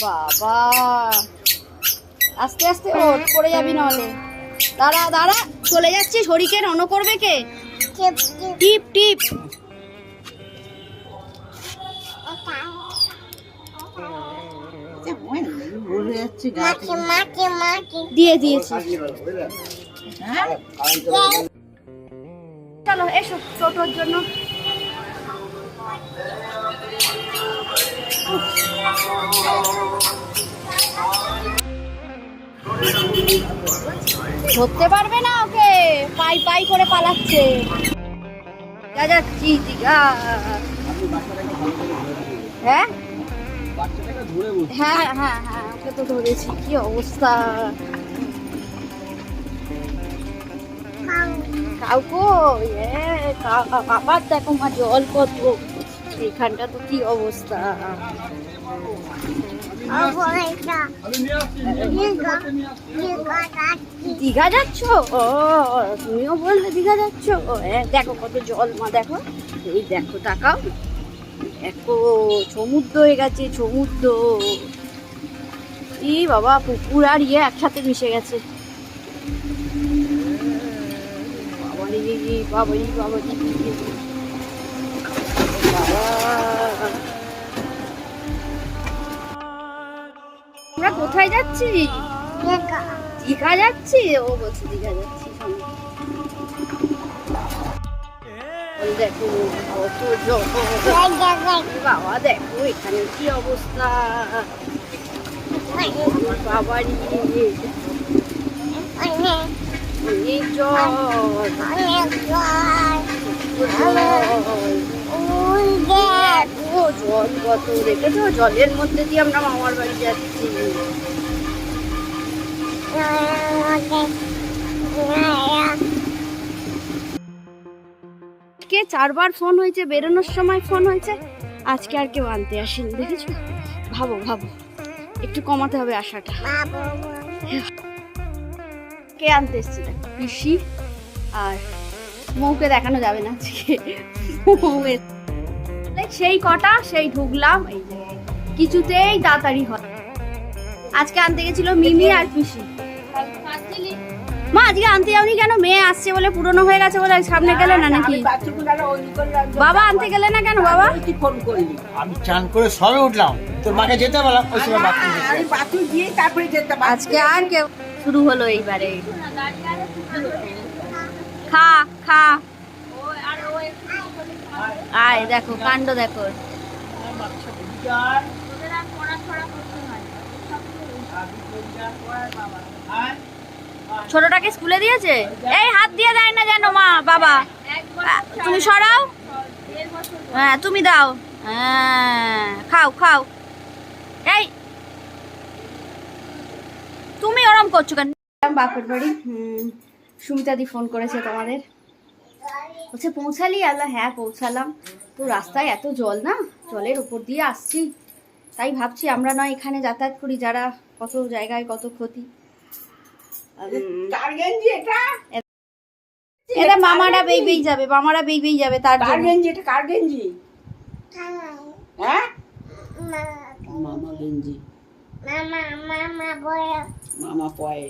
বাবা আস্তে আস্তে ওঠ, পড়ে যাবি নাহলে। দাঁড়া দাঁড়া, চলে যাচ্ছি। হরিকে রণ করবে কে? টিপ টিপ। দিয়ে দিয়েছি। চলো এসো টোটোর জন্য। ধরতে পারবে না ওকে, পাই পাই করে পালাচ্ছে। যাচ্ছি দীঘা। হ্যাঁ হ্যাঁ হ্যাঁ হ্যাঁ, ওকে তো ধরেছি। কি অবস্থা! কাউকে আবার দেখো মা, জল কত এখানটা, তো কি অবস্থা। দীঘা যাচ্ছ? ও তুমিও বললে দীঘা যাচ্ছ? দেখো কত জল মা, দেখো এই দেখো, তাকাও, দেখো সমুদ্র হয়ে গেছে, সমুদ্র। ই বাবা, পুকুর আর ইয়ে একসাথে মিশে গেছে। বাবারি বাবারি বাবারি আমরা কোথায় যাচ্ছি? দীঘা যাচ্ছি। ও বলছে দীঘা যাচ্ছি। দেখো কত জল, বাবা দেখো এখানে কি অবস্থা। বাবারি অনেক জল, জল কত দেখেছো? জলের মধ্যে দিয়ে আমরা মামার বাড়ি যাচ্ছি। কে 4 বার ফোন হয়েছে, বেরোনোর সময় ফোন হয়েছে, আজকে আর কেউ আনতে আসেনি। দেখেছো? ভাবো ভাবো, একটু কমাতে হবে আশাটা। কে আনতে এসছে? দেখো পিসি আর মৌকে দেখানো যাবে না আজকে। সেই কটা সেই ঢুকলাম, এই যে কিছুতেই তাড়াতাড়ি হয়। আজকে আনতে গেছিল মিমি আর পিসি। মা আজকে আনতে যাওনি কেন? মেয়ে আসছে বলে, পুরনো হয়ে গেছে বলে সামনে গেলে না নাকি? বাবা আনতে গেলে না কেন? বাবা আমি চান করে সবে উঠলাম, তোর মাকে যেতে বললাম, ওই সময় আজকে আর কেউ শুরু হলো এইবারে। খা খা, আয় দেখো কাণ্ড দেখো। ছোটটাকে স্কুলে দিয়েছে? এই হাত দিয়ে দেয় না যেন মা বাবা, তুমি সরাও। হ্যাঁ তুমি দাও, হ্যাঁ খাও খাও। এই তুমি ওরম করছো কেন? বাপের বাড়ি। সুমিতাদি ফোন করেছে তোমাদের, বলছে পৌঁছালি? আল্লাহ হ্যাঁ পৌঁছালাম। তো রাস্তায় এত জল না, জলের উপর দিয়ে আসছি, তাই ভাবছি আমরা নয় এখানে যাতায়াত করি, যারা কত জায়গায় কত ক্ষতি। এটা মামারা বেই যাবে, মামারা বেই যাবে, তার জন্য। এটা কার গেঞ্জি? হ্যাঁ মামা গেঞ্জি, মামা পয়ে